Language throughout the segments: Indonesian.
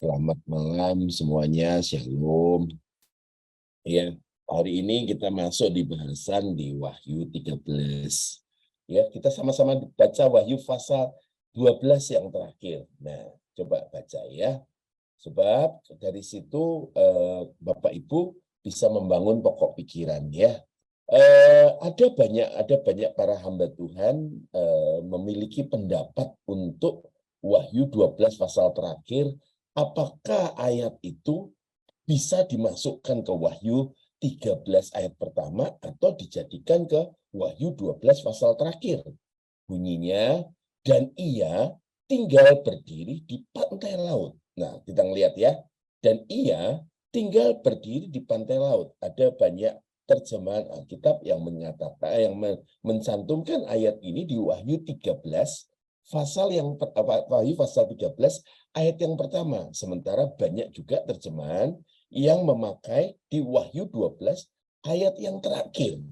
Selamat malam semuanya, Shalom. Ya, hari ini kita masuk di bahasan di Wahyu 13. Ya, kita sama-sama baca Wahyu pasal 12 yang terakhir. Nah, coba baca ya. Sebab dari situ Bapak Ibu bisa membangun pokok pikiran ya. Ada banyak para hamba Tuhan memiliki pendapat untuk Wahyu 12 pasal terakhir, apakah ayat itu bisa dimasukkan ke Wahyu 13 ayat pertama atau dijadikan ke Wahyu 12 pasal terakhir. Bunyinya, dan ia tinggal berdiri di pantai laut. Nah, kita lihat ya. Dan ia tinggal berdiri di pantai laut. Ada banyak terjemahan Alkitab yang menyatakan, yang mencantumkan ayat ini di Wahyu 13 Wahyu pasal 13 ayat yang pertama. Sementara banyak juga terjemahan yang memakai di Wahyu 12 ayat yang terakhir.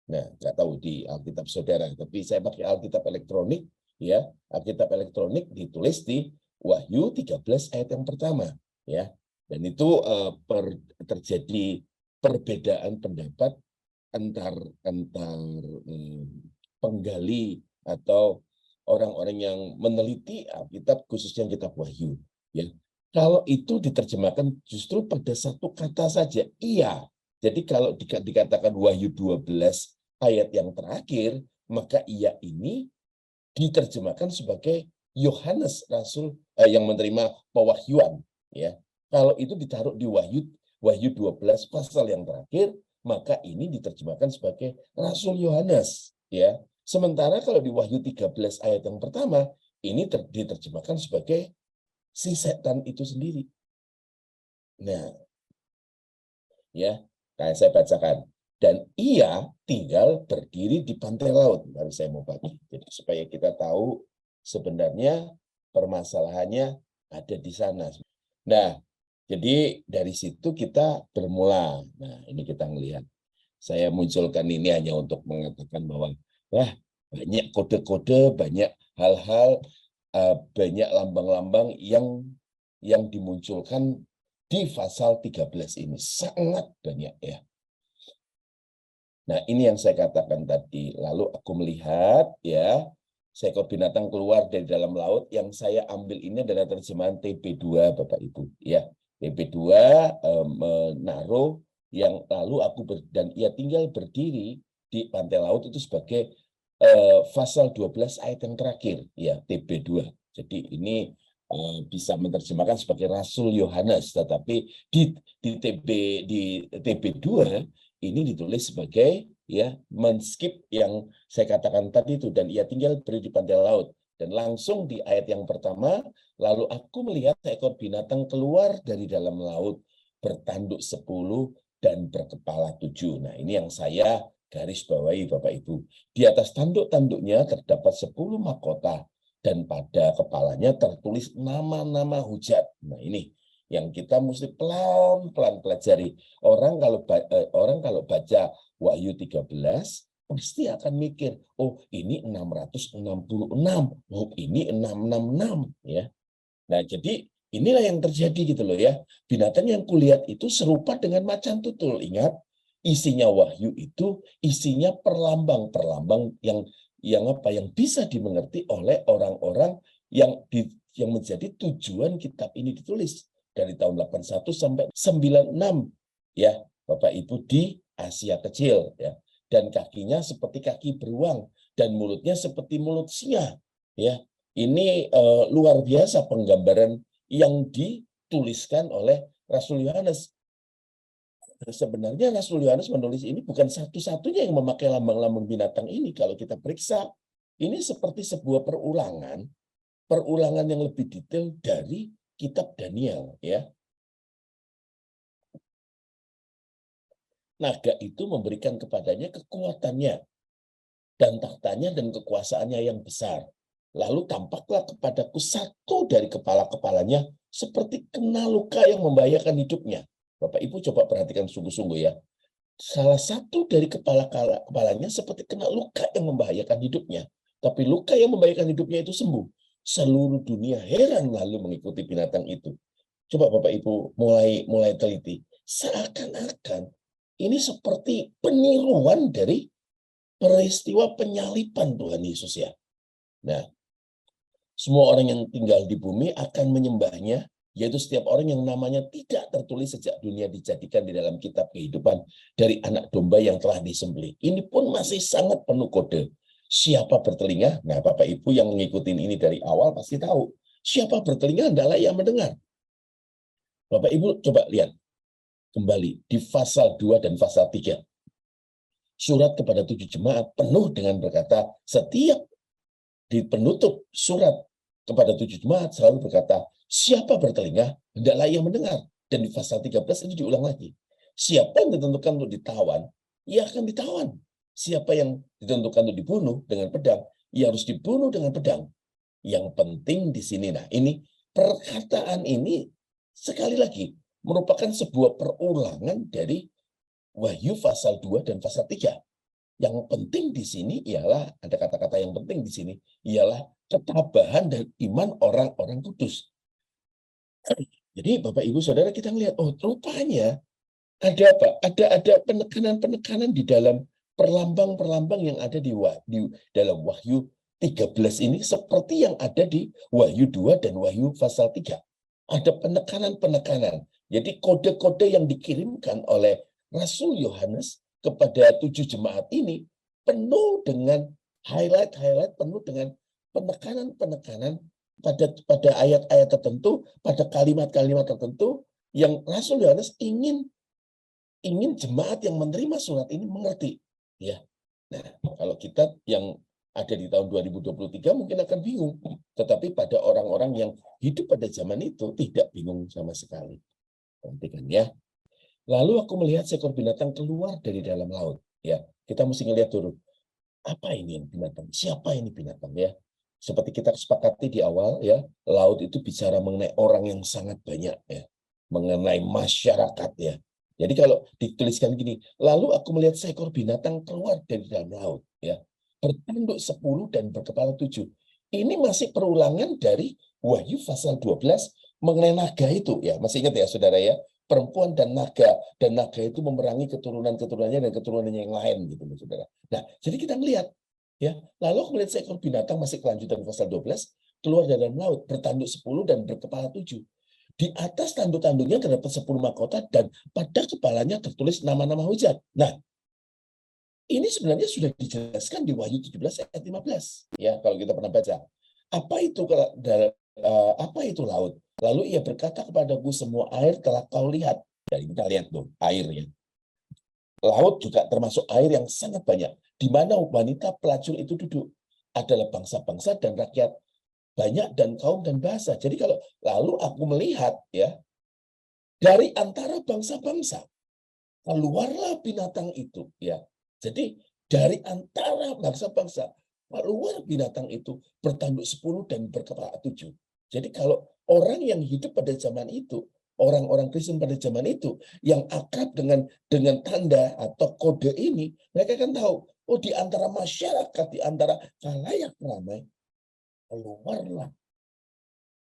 Nah, nggak tahu di Alkitab saudara, tapi saya pakai Alkitab elektronik, ya. Alkitab elektronik ditulis di Wahyu 13 ayat yang pertama, ya. Dan itu terjadi perbedaan pendapat antar penggali atau orang-orang yang meneliti Alkitab, khususnya kitab Wahyu, ya. Kalau itu diterjemahkan justru pada satu kata saja, iya. Jadi kalau dikatakan Wahyu 12 ayat yang terakhir, maka ia ini diterjemahkan sebagai Yohanes Rasul yang menerima pewahyuan, ya. Kalau itu ditaruh di Wahyu 12 pasal yang terakhir, maka ini diterjemahkan sebagai Rasul Yohanes, ya. Sementara kalau di Wahyu 13 ayat yang pertama, ini diterjemahkan sebagai si setan itu sendiri. Nah, ya, kayak saya bacakan. Dan ia tinggal berdiri di pantai laut. Baru saya mau baca. Jadi supaya kita tahu sebenarnya permasalahannya ada di sana. Nah, jadi dari situ kita bermula. Nah, ini kita melihat. Saya munculkan ini hanya untuk mengatakan bahwa banyak kode-kode, banyak hal-hal, banyak lambang-lambang yang dimunculkan di pasal 13 ini. Sangat banyak ya. Nah, ini yang saya katakan tadi. Lalu aku melihat ya, seekor binatang keluar dari dalam laut. Yang saya ambil ini adalah terjemahan TP2 Bapak Ibu ya. TP2 menaruh yang lalu dan ia tinggal berdiri di pantai laut itu sebagai pasal 12 ayat yang terakhir ya, TP2. Jadi ini bisa menerjemahkan sebagai Rasul Yohanes, tetapi di TP2 ini ditulis sebagai ya menskip yang saya katakan tadi itu, dan ia tinggal berdiri di pantai laut. Dan langsung di ayat yang pertama, lalu aku melihat seekor binatang keluar dari dalam laut, bertanduk 10 dan berkepala 7. Nah, ini yang saya garis bawahi Bapak Ibu. Di atas tanduk-tanduknya terdapat 10 mahkota, dan pada kepalanya tertulis nama-nama hujat. Nah, ini yang kita mesti pelan-pelan pelajari. Orang kalau baca Wahyu 13 pasti akan mikir, oh ini 666, oh ini 666 ya. Nah, jadi inilah yang terjadi gitu loh ya. Binatang yang kulihat itu serupa dengan macan tutul. Ingat, isinya Wahyu itu isinya perlambang-perlambang yang bisa dimengerti oleh orang-orang yang menjadi tujuan kitab ini ditulis dari tahun 81 sampai 96 ya Bapak Ibu, di Asia Kecil ya. Dan kakinya seperti kaki beruang dan mulutnya seperti mulut singa ya. Ini luar biasa penggambaran yang dituliskan oleh Rasul Yohanes. Sebenarnya Rasul Yohanes menulis ini bukan satu-satunya yang memakai lambang-lambang binatang ini. Kalau kita periksa, ini seperti sebuah perulangan yang lebih detail dari kitab Daniel ya. Naga itu memberikan kepadanya kekuatannya dan tahtanya dan kekuasaannya yang besar. Lalu tampaklah kepadaku satu dari kepala-kepalanya seperti kena luka yang membahayakan hidupnya. Bapak Ibu coba perhatikan sungguh-sungguh ya. Salah satu dari kepalanya seperti kena luka yang membahayakan hidupnya. Tapi luka yang membahayakan hidupnya itu sembuh. Seluruh dunia heran lalu mengikuti binatang itu. Coba Bapak Ibu mulai teliti. Seakan-akan ini seperti peniruan dari peristiwa penyaliban Tuhan Yesus ya. Nah, semua orang yang tinggal di bumi akan menyembahnya, yaitu setiap orang yang namanya tidak tertulis sejak dunia dijadikan di dalam kitab kehidupan dari anak domba yang telah disembelih. Ini pun masih sangat penuh kode. Siapa bertelinga? Nah, Bapak Ibu yang mengikuti ini dari awal pasti tahu. Siapa bertelinga adalah yang mendengar. Bapak Ibu coba lihat kembali di pasal 2 dan pasal 3. Surat kepada 7 jemaat penuh dengan berkata, setiap di penutup surat kepada 7 jemaat selalu berkata, siapa bertelinga, hendaklah ia mendengar. Dan di pasal 13 ini diulang lagi. Siapa yang ditentukan untuk ditawan, ia akan ditawan. Siapa yang ditentukan untuk dibunuh dengan pedang, ia harus dibunuh dengan pedang. Yang penting di sini, nah ini perkataan ini sekali lagi merupakan sebuah perulangan dari Wahyu pasal 2 dan pasal 3. Yang penting di sini ialah, ada kata-kata yang penting di sini, ialah ketabahan dan iman orang-orang kudus. Jadi Bapak Ibu Saudara kita melihat, oh rupanya ada apa? Ada penekanan-penekanan di dalam perlambang-perlambang yang ada di dalam Wahyu 13 ini seperti yang ada di Wahyu 2 dan Wahyu pasal 3. Ada penekanan-penekanan. Jadi kode-kode yang dikirimkan oleh Rasul Yohanes kepada 7 jemaat ini penuh dengan highlight-highlight, penuh dengan penekanan-penekanan pada ayat-ayat tertentu, pada kalimat-kalimat tertentu yang Rasul Yohanes ingin jemaat yang menerima surat ini mengerti. Ya. Nah, kalau kita yang ada di tahun 2023 mungkin akan bingung. Tetapi pada orang-orang yang hidup pada zaman itu tidak bingung sama sekali. Perhatikan ya. Lalu aku melihat seekor binatang keluar dari dalam laut. Ya, kita mesti ngelihat dulu. Apa ini yang binatang? Siapa ini binatang ya? Seperti kita sepakati di awal ya, laut itu bicara mengenai orang yang sangat banyak ya, mengenai masyarakat ya. Jadi kalau dituliskan gini, lalu aku melihat seekor binatang keluar dari dalam laut ya, bertanduk 10 dan berkepala 7. Ini masih perulangan dari Wahyu pasal 12 mengenai naga itu ya. Masih ingat ya Saudara ya? Perempuan dan naga itu memerangi keturunan-keturunannya dan keturunannya yang lain gitu Saudara. Nah, jadi kita melihat ya, lalu aku melihat seekor binatang masih kelanjutan pasal 12 keluar dari dalam laut bertanduk 10 dan berkepala 7. Di atas tanduk-tanduknya terdapat 10 mahkota dan pada kepalanya tertulis nama-nama hujat. Nah, ini sebenarnya sudah dijelaskan di Wahyu 17 ayat 15 ya kalau kita pernah baca. Apa itu laut? Lalu ia berkata kepadaku, semua air telah kau lihat. Jadi kita lihat dong airnya. Laut juga termasuk air yang sangat banyak, di mana wanita pelacur itu duduk. Adalah bangsa-bangsa dan rakyat banyak dan kaum dan bahasa. Jadi kalau lalu aku melihat ya dari antara bangsa-bangsa keluarlah binatang itu ya. Jadi dari antara bangsa-bangsa keluar binatang itu bertanduk 10 dan berkepala 7. Jadi kalau orang yang hidup pada zaman itu, orang-orang Kristen pada zaman itu yang akrab dengan tanda atau kode ini, mereka kan tahu, oh di antara masyarakat, di antara khalayak ramai, keluarlah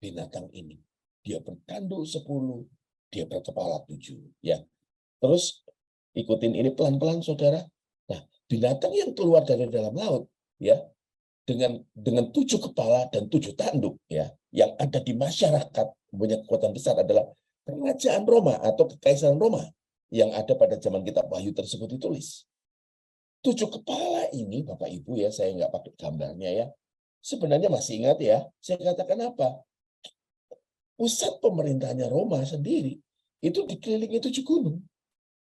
binatang ini. Dia bertanduk 10, dia berkepala 7. Ya. Terus ikutin ini pelan-pelan Saudara. Nah, binatang yang keluar dari dalam laut ya dengan 7 kepala dan 7 tanduk ya yang ada di masyarakat punya kekuatan besar adalah kerajaan Roma atau kekaisaran Roma yang ada pada zaman kitab Wahyu tersebut ditulis. 7 kepala ini Bapak Ibu ya, saya nggak pakai gambarnya ya. Sebenarnya masih ingat ya, saya katakan apa? Pusat pemerintahnya Roma sendiri itu dikelilingi 7 gunung.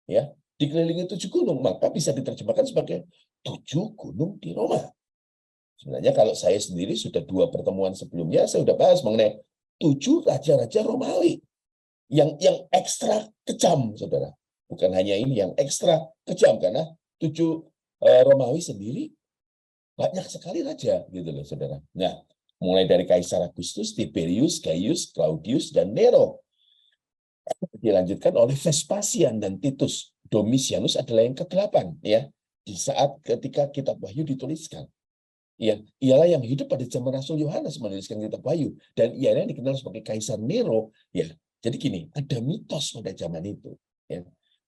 Ya, dikelilingi 7 gunung, maka bisa diterjemahkan sebagai 7 gunung di Roma. Sebenarnya kalau saya sendiri sudah 2 pertemuan sebelumnya, saya sudah bahas mengenai 7 raja-raja Romawi yang ekstra kejam, Saudara. Bukan hanya ini yang ekstra kejam, karena 7 Romawi sendiri banyak sekali raja, gitu loh, Saudara. Nah, mulai dari Kaisar Agustus, Tiberius, Gaius, Claudius, dan Nero. Dilanjutkan oleh Vespasian dan Titus. Domitianus adalah yang ke-8 ya. Di saat ketika kitab Wahyu dituliskan. Ya, ialah yang hidup pada zaman Rasul Yohanes menuliskan kitab Wahyu dan ia yang dikenal sebagai Kaisar Nero ya. Jadi gini, ada mitos pada zaman itu, ya,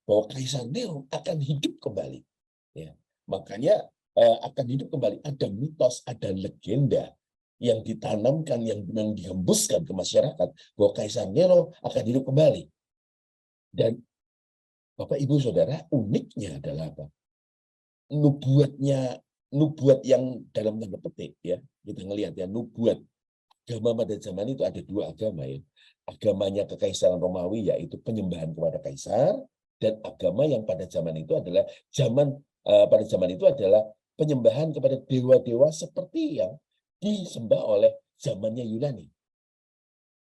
bahwa Kaisar Nero akan hidup kembali. Ya. Makanya akan hidup kembali. Ada mitos, ada legenda yang ditanamkan, yang dihembuskan ke masyarakat bahwa Kaisar Nero akan hidup kembali. Dan Bapak Ibu Saudara, uniknya adalah apa? Nubuat yang dalam tanda petik, ya, kita ngelihat ya, nubuat agama pada zaman itu ada dua agama, ya. Agamanya Kekaisaran Romawi yaitu penyembahan kepada kaisar, dan agama yang pada zaman itu adalah penyembahan kepada dewa-dewa seperti yang disembah oleh zamannya Yunani,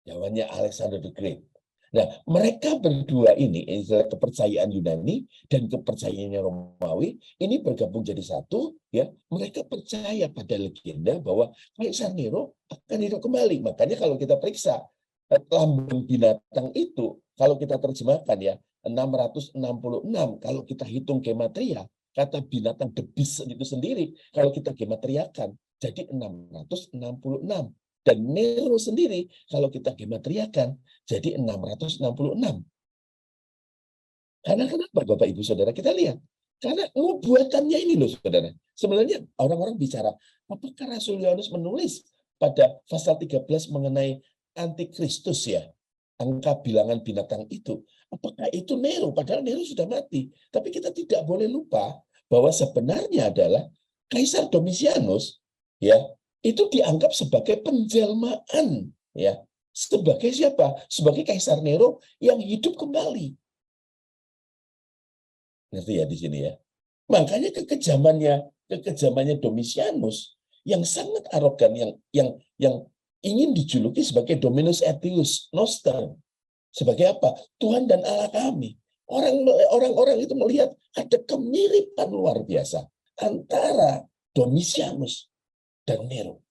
zamannya Alexander the Great. Nah, mereka berdua ini, kepercayaan Yunani dan kepercayaannya Romawi, ini bergabung jadi satu. Ya, mereka percaya pada legenda bahwa Kaisar Nero akan hidup kembali. Makanya kalau kita periksa lambang binatang itu, kalau kita terjemahkan ya 666, kalau kita hitung gematria, kata binatang the beast itu sendiri, kalau kita gematriakan jadi 666. Dan Nero sendiri, kalau kita gematriakan, jadi 666. Karena kenapa, Bapak Ibu Saudara? Kita lihat. Karena nubuatannya ini loh, Saudara. Sebenarnya orang-orang bicara, apakah Rasul Yohanes menulis pada pasal 13 mengenai antikristus, ya, angka bilangan binatang itu. Apakah itu Nero? Padahal Nero sudah mati. Tapi kita tidak boleh lupa bahwa sebenarnya adalah Kaisar Domitianus, ya, itu dianggap sebagai penjelmaan, ya, sebagai siapa? Sebagai Kaisar Nero yang hidup kembali. Ngerti ya di sini ya? Makanya kekejamannya Domitianus yang sangat arogan, yang ingin dijuluki sebagai Dominus Aetius Noster. Sebagai apa? Tuhan dan Allah kami. Orang-orang itu melihat ada kemiripan luar biasa antara Domitianus dan Nero.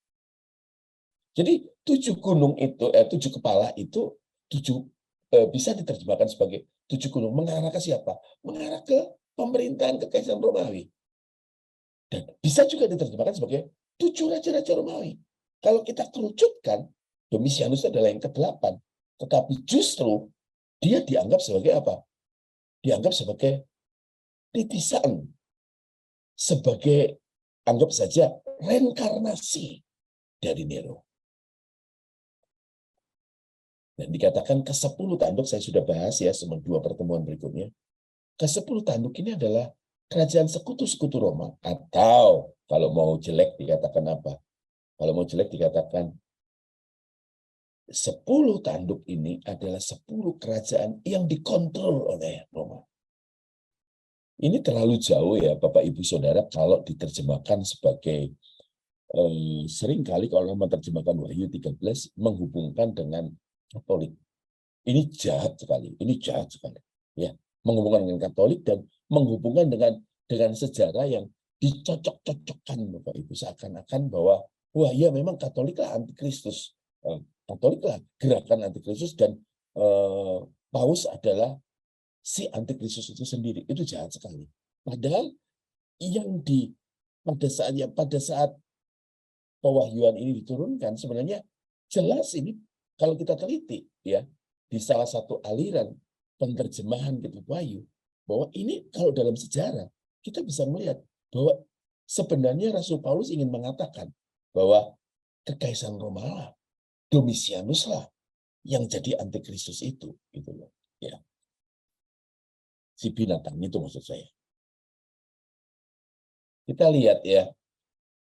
Jadi 7 gunung itu, 7 kepala itu, bisa diterjemahkan sebagai 7 gunung. Mengarah ke siapa? Mengarah ke pemerintahan Kekaisaran Romawi. Dan bisa juga diterjemahkan sebagai 7 raja-raja Romawi. Kalau kita kerucutkan, Domitianus adalah yang ke-8. Tetapi justru dia dianggap sebagai apa? Dianggap sebagai titisan, sebagai, anggap saja, reinkarnasi dari Nero. Dan dikatakan ke-10 tanduk, saya sudah bahas ya selama 2 pertemuan berikutnya. Ke-10 tanduk ini adalah kerajaan sekutu-sekutu Roma. Atau kalau mau jelek dikatakan apa? Kalau mau jelek dikatakan 10 tanduk ini adalah 10 kerajaan yang dikontrol oleh Roma. Ini terlalu jauh ya Bapak Ibu Saudara kalau diterjemahkan sebagai seringkali kalau menerjemahkan Wahyu 13 menghubungkan dengan Katolik. Ini jahat sekali, ya, menghubungkan dengan Katolik dan menghubungkan dengan sejarah yang dicocok-cocokkan Bapak Ibu, seakan-akan bahwa wah ya memang Katoliklah antikristus, Katoliklah gerakan antikristus, dan Paus adalah si antikristus itu sendiri. Itu jahat sekali. Padahal yang pada saat pewahyuan ini diturunkan, sebenarnya jelas ini kalau kita teliti ya di salah satu aliran penerjemahan kitab Wahyu, bahwa ini kalau dalam sejarah kita bisa melihat bahwa sebenarnya Rasul Paulus ingin mengatakan bahwa Kekaisaran Roma lah, Domitianus lah yang jadi antikristus itu, gitu loh. Ya. Si binatang itu maksud saya. Kita lihat ya,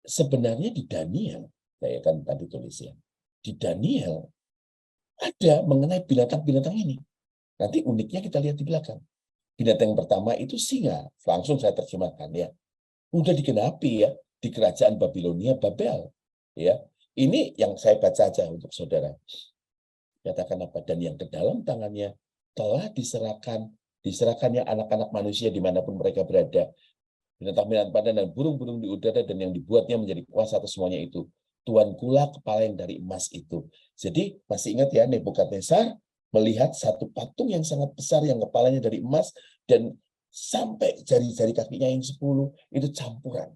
sebenarnya di Daniel, saya kan tadi tulis ya, di Daniel ada mengenai binatang-binatang ini. Nanti uniknya kita lihat di belakang. Binatang yang pertama itu singa, langsung saya terjemahkan ya. Udah digenapi ya di kerajaan Babilonia, Babel. Ya, ini yang saya baca aja untuk saudara. Katakan apa? Dan yang ke dalam tangannya telah diserahkannya anak-anak manusia dimanapun mereka berada. Binatang-binatang padan dan burung-burung di udara, dan yang dibuatnya menjadi kuasa atas semuanya itu. Tuankulah kepala yang dari emas itu. Jadi masih ingat ya, Nebukadnezar melihat satu patung yang sangat besar yang kepalanya dari emas, dan sampai jari-jari kakinya yang 10 itu campuran.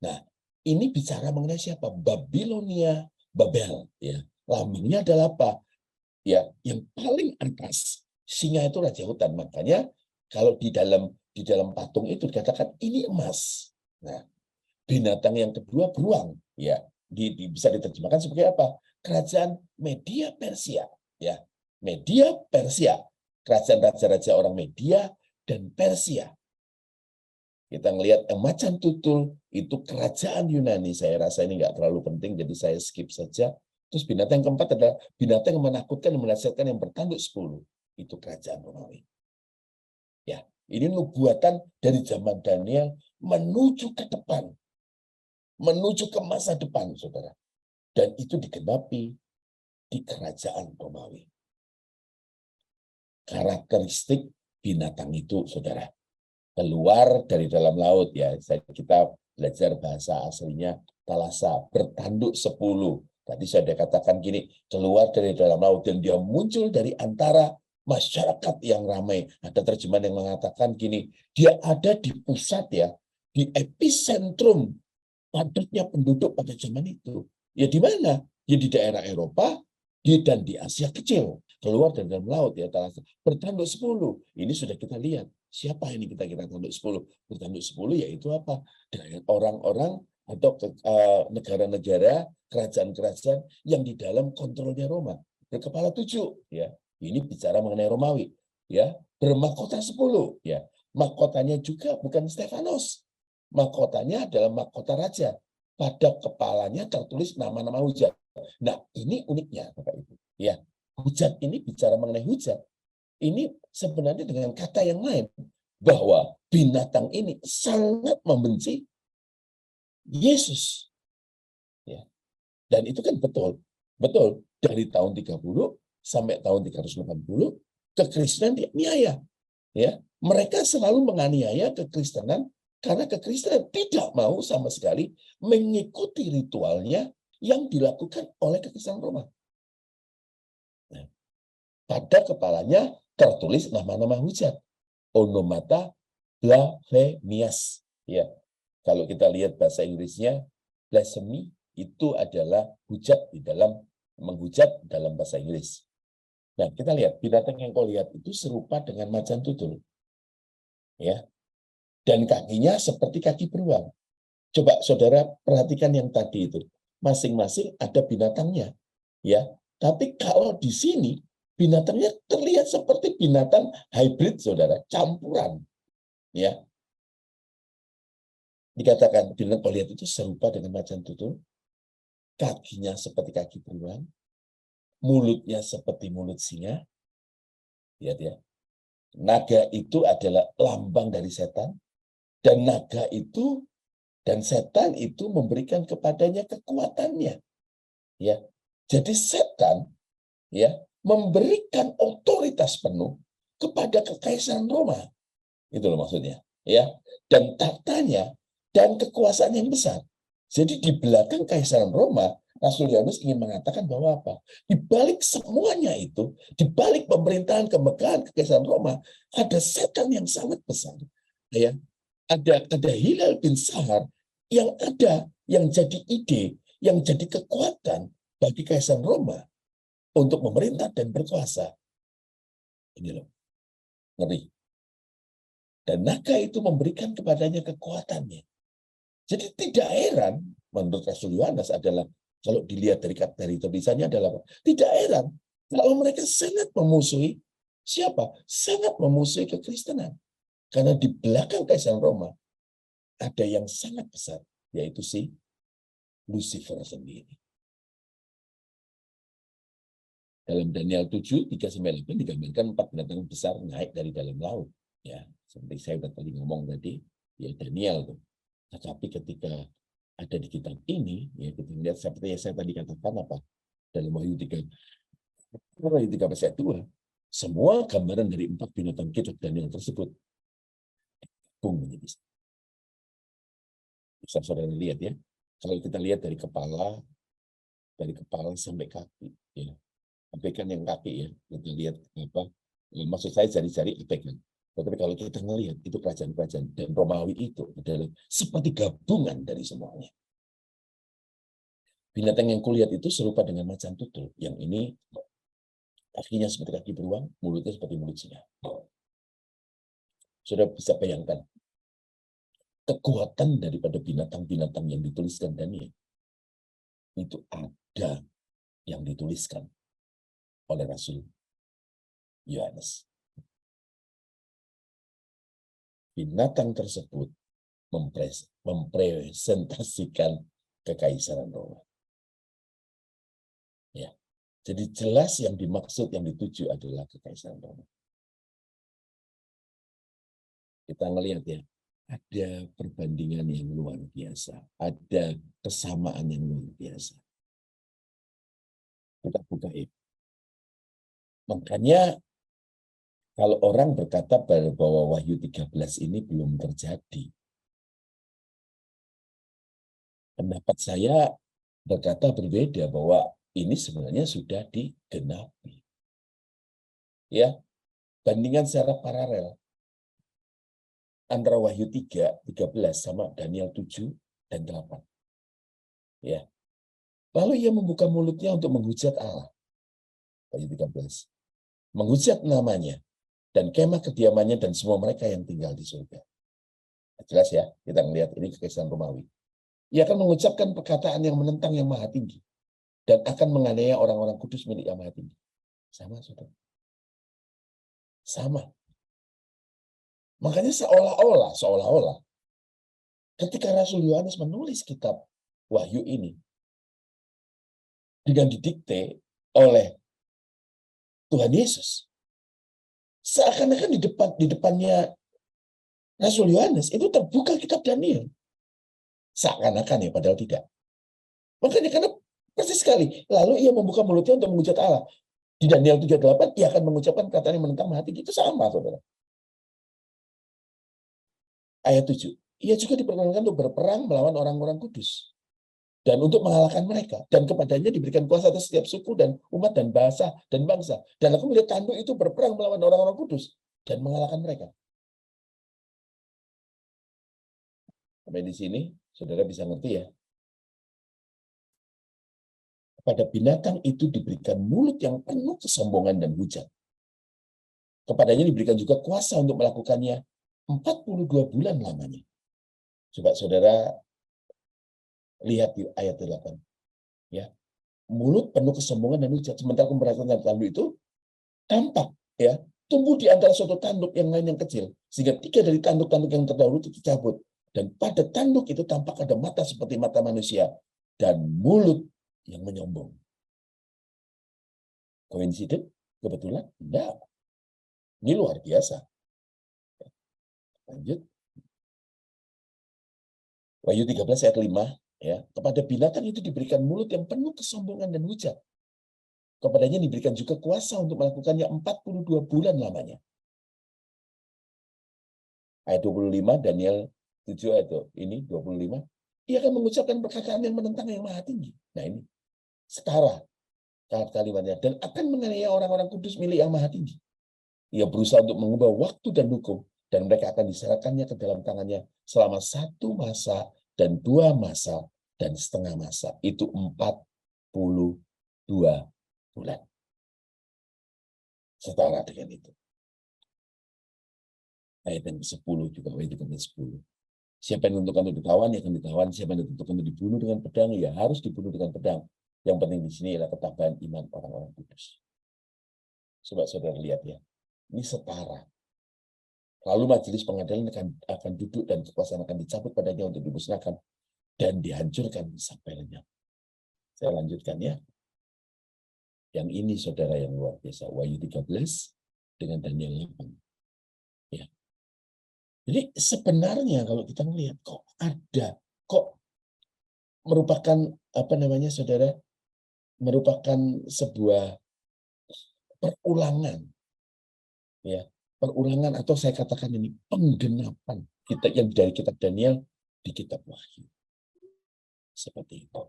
Nah, ini bicara mengenai siapa? Babilonia, Babel. Ya. Lambangnya adalah apa? Ya, yang paling atas singa itu raja hutan. Makanya kalau di dalam patung itu dikatakan ini emas. Nah, binatang yang kedua beruang. Ya, bisa diterjemahkan sebagai apa? Kerajaan Media Persia. Ya, Media Persia. Kerajaan raja-raja orang Media dan Persia. Kita ngelihat macan tutul itu kerajaan Yunani. Saya rasa ini nggak terlalu penting, jadi saya skip saja. Terus binatang yang keempat adalah binatang yang menakutkan dan menakutkan yang bertanduk 10. Itu kerajaan Romawi. Ya, ini nubuatan dari zaman Daniel menuju ke depan, menuju ke masa depan, saudara. Dan itu digenapi di kerajaan Romawi. Karakteristik binatang itu, saudara, keluar dari dalam laut, ya. Kita belajar bahasa aslinya Thalassa, bertanduk 10. Tadi saya sudah katakan gini, keluar dari dalam laut dan dia muncul dari antara masyarakat yang ramai. Ada terjemahan yang mengatakan gini, dia ada di pusat, ya, di epicentrum padatnya penduduk pada zaman itu. Ya di mana? Ya di daerah Eropa dan di Asia kecil. Keluar dari dalam laut, ya, bertanduk 10. Ini sudah kita lihat. Siapa ini kita kira tanduk 10? Bertanduk 10 yaitu apa? Dari orang-orang atau negara-negara, kerajaan-kerajaan yang di dalam kontrolnya Roma. Berkepala 7, ya. Ini bicara mengenai Romawi, ya. Bermahkota 10, ya. Mahkotanya juga bukan Stefanos. Mahkotanya adalah mahkota raja. Pada kepalanya tertulis nama-nama hujat. Nah, ini uniknya, Bapak Ibu. Ya, hujat ini bicara mengenai hujat. Ini sebenarnya dengan kata yang lain, bahwa binatang ini sangat membenci Yesus. Ya. Dan itu kan betul. Betul. Dari tahun 30 sampai tahun 380, kekristenan dianiaya. Ya. Mereka selalu menganiaya kekristenan karena kekristenan tidak mau sama sekali mengikuti ritualnya yang dilakukan oleh kekristenan Roma. Nah, pada kepalanya tertulis nama-nama hujat. Onomata blasphemias. Ya. Kalau kita lihat bahasa Inggrisnya, blasphemy itu adalah hujat di dalam menghujat dalam bahasa Inggris. Nah, kita lihat binatang yang kau lihat itu serupa dengan macan tutul. Ya. Dan kakinya seperti kaki beruang. Coba saudara perhatikan yang tadi itu. Masing-masing ada binatangnya. Ya. Tapi kalau di sini binatangnya terlihat seperti binatang hybrid, saudara, campuran. Ya. Dikatakan binatang kau lihat itu serupa dengan macan tutul, kakinya seperti kaki beruang, mulutnya seperti mulut singa. Lihat ya. Naga itu adalah lambang dari setan, dan naga itu dan setan itu memberikan kepadanya kekuatannya. Ya. Jadi setan, ya, memberikan otoritas penuh kepada kekaisaran Roma. Itu loh maksudnya, ya. Dan tahtanya dan kekuasaan yang besar. Jadi di belakang kekaisaran Roma, Rasul Yohanes ingin mengatakan bahwa apa? Di balik semuanya itu, di balik pemerintahan kemegahan kekaisaran Roma, ada setan yang sangat besar. Ya, ada Hilal bin Sahar yang jadi ide, yang jadi kekuatan bagi kekaisaran Roma untuk memerintah dan berkuasa. Ini loh, ngeri. Dan naga itu memberikan kepadanya kekuatannya. Jadi tidak heran, menurut Rasul Yohanes adalah, kalau dilihat dari tulisannya adalah, tidak heran kalau mereka sangat memusuhi siapa? Sangat memusuhi kekristenan. Karena di belakang Kaisaran Roma ada yang sangat besar, yaitu si Lucifer sendiri. Dalam Daniel 7, 3-8 digambarkan 4 binatang besar naik dari dalam laut. Ya, seperti saya sudah tadi ngomong tadi, ya Daniel tuh. Tetapi ketika ada di kitab ini, ya kita lihat seperti yang saya tadi katakan apa dalam Wahyu 3 ayat 2, semua gambaran dari 4 binatang kitab Daniel tersebut menjadi bisa saudara lihat ya. Kalau kita lihat dari kepala sampai kaki, ya. Abaikan yang kaki ya, kita lihat apa? Maksud saya jari-jari abaikan. Tetapi kalau kita melihat itu kerajaan-kerajaan dan Romawi itu adalah seperti gabungan dari semuanya. Binatang yang kulihat itu serupa dengan macan tutul. Yang ini kakinya seperti kaki beruang, mulutnya seperti mulut singa. Sudah bisa bayangkan kekuatan daripada binatang-binatang yang dituliskan Daniel. Itu ada yang dituliskan oleh Rasul Yohanes. Binatang tersebut mempresentasikan kekaisaran Roma. Ya. Jadi jelas yang dimaksud, yang dituju adalah kekaisaran Roma. Kita ngelihat ya, ada perbandingan yang luar biasa, ada kesamaan yang luar biasa. Kita buka itu. Makanya kalau orang berkata bahwa Wahyu 13 ini belum terjadi, pendapat saya berkata berbeda, bahwa ini sebenarnya sudah digenapi. Ya, bandingan secara paralel antara Wahyu 13 sama Daniel 7 dan 8. Ya. Lalu ia membuka mulutnya untuk menghujat Allah. Wahyu 13. Menghujat namanya dan kemah kediamannya dan semua mereka yang tinggal di surga. Jelas ya, kita melihat ini kekaisaran Romawi. Ia akan mengucapkan perkataan yang menentang yang maha tinggi dan akan menganiaya orang-orang kudus milik yang maha tinggi. Sama, saudara. Sama. Makanya seolah-olah ketika Rasul Yohanes menulis kitab Wahyu ini dengan didikte oleh Tuhan Yesus, seakan-akan di depannya Rasul Yohanes itu terbuka kitab Daniel. Seakan-akan ya, padahal tidak. Makanya karena persis sekali. Lalu ia membuka mulutnya untuk menghujat Allah. Di Daniel 3:8, ia akan mengucapkan perkataan yang menentang maha tinggi. Itu sama, saudara. Ayat 7. Ia juga diperkenankan untuk berperang melawan orang-orang kudus. Dan untuk mengalahkan mereka. Dan kepadanya diberikan kuasa atas setiap suku dan umat dan bahasa dan bangsa. Dan aku melihat tanduk itu berperang melawan orang-orang kudus. Dan mengalahkan mereka. Sampai di sini, saudara bisa ngerti ya. Pada binatang itu diberikan mulut yang penuh kesombongan dan hujat. Kepadanya diberikan juga kuasa untuk melakukannya 42 bulan lamanya. Coba saudara lihat di ayat 8. Ya. Mulut penuh kesombongan dan hujat. Sementara pemberontakan tanduk itu tampak ya, tumbuh di antara suatu tanduk yang lain yang kecil. Sehingga 3 dari tanduk-tanduk yang terdahulu itu dicabut. Dan pada tanduk itu tampak ada mata seperti mata manusia. Dan mulut yang menyombong. Koinsiden? Kebetulan? Enggak. Ini luar biasa. Lanjut. Wahyu 13 ayat 5. Ya, kepada binatang itu diberikan mulut yang penuh kesombongan dan hujat. Kepadanya diberikan juga kuasa untuk melakukannya 42 bulan lamanya. Ayat 25, Daniel 7 ayat ini 25. Ia akan mengucapkan perkataan yang menentang yang maha tinggi. Nah ini, setara kalimatnya. Dan akan menganiaya orang-orang kudus milik yang maha tinggi. Ia berusaha untuk mengubah waktu dan hukum. Dan mereka akan diserahkannya ke dalam tangannya selama 1 masa dan 2 masa dan setengah masa. Itu 42 bulan. Setara dengan itu. Ayat yang ke-10 juga, ayat yang ke-10. Siapa yang ditentukan untuk ditawan, ya akan ditawan. Siapa yang ditentukan untuk dibunuh dengan pedang, ya harus dibunuh dengan pedang. Yang penting di sini adalah ketabahan iman orang-orang kudus. Coba saudara lihat ya. Ini setara. Lalu majelis pengadilan akan duduk dan kekuasaan akan dicabut padanya untuk dimusnahkan dan dihancurkan sampai lenyap. Saya lanjutkan ya. Yang ini saudara yang luar biasa. Wahyu 13 dengan Daniel 8. Ya. Jadi sebenarnya kalau kita melihat kok merupakan apa namanya saudara, merupakan sebuah perulangan. Ya, perulangan atau saya katakan ini penggenapan kita yang dari kitab Daniel di kitab Wahyu. Seperti itu.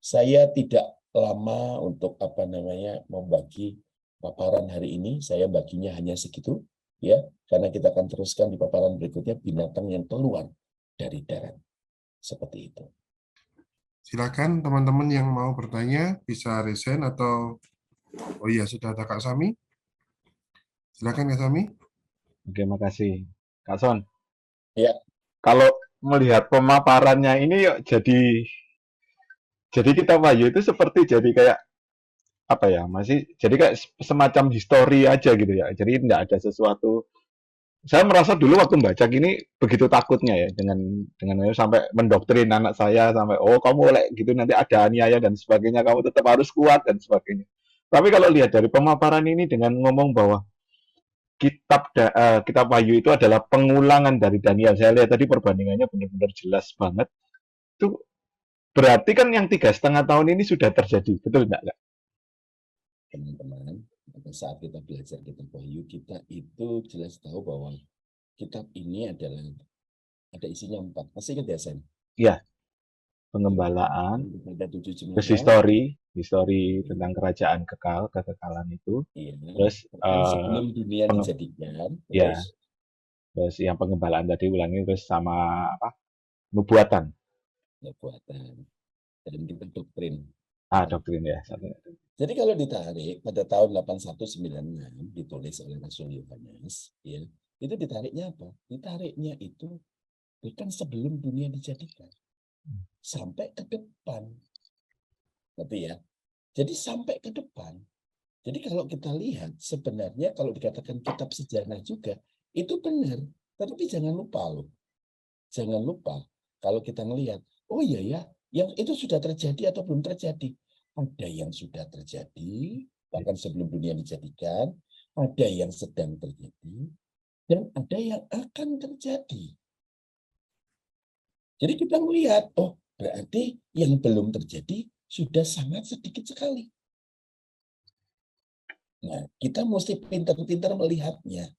Saya tidak lama untuk apa namanya membagi paparan hari ini, saya baginya hanya segitu ya, karena kita akan teruskan di paparan berikutnya binatang yang keluar dari darat. Seperti itu. Silakan teman-teman yang mau bertanya bisa raise hand atau Oh iya, sudah ada Kak Sami. Silakan Kak Sami. Oke, makasih. Kak Son, Ya, kalau melihat pemaparannya ini yuk jadi kita Wahyu itu seperti jadi kayak apa ya, masih jadi kayak semacam histori aja gitu ya. Jadi tidak ada sesuatu. Saya merasa dulu waktu membaca gini begitu takutnya ya dengan sampai mendoktrin anak saya sampai oh kamu boleh gitu nanti ada aniaya dan sebagainya kamu tetap harus kuat dan sebagainya. Tapi kalau lihat dari pemaparan ini dengan ngomong bahwa kitab Wahyu itu adalah pengulangan dari Daniel. Saya lihat tadi perbandingannya benar-benar jelas banget. Itu berarti kan yang 3,5 tahun ini sudah terjadi, betul nggak, Kak? teman-teman, pada saat kita belajar kitab Wahyu, kita itu jelas tahu bahwa kitab ini adalah ada isinya 4. Masih ingat ya, Sam? Ya, Coba. pengembalaan, Ada 7 terus jemaat. histori tentang kerajaan kekekalan itu, Iya. terus Sebelum dunia penge, dijadikan, ya, terus terus yang pengembalaan tadi ulangi terus sama apa? Nubuatan. nubuatan dan kita doktrin. Doktrin ya. Jadi kalau ditarik pada tahun 8196 ditulis oleh Rasul Yohanes, ya, itu ditariknya apa? Ditariknya itu bukan sebelum dunia dijadikan, sampai ke depan. Tapi ya, jadi sampai ke depan. Jadi kalau kita lihat sebenarnya kalau dikatakan kitab sejarah juga itu benar, tetapi jangan lupa loh. Jangan lupa kalau kita melihat, oh iya ya, yang itu sudah terjadi atau belum terjadi. Ada yang sudah terjadi, bahkan sebelum dunia dijadikan, ada yang sedang terjadi, dan ada yang akan terjadi. Jadi kita melihat, oh berarti yang belum terjadi sudah sangat sedikit sekali. Nah, kita mesti pintar-pintar melihatnya.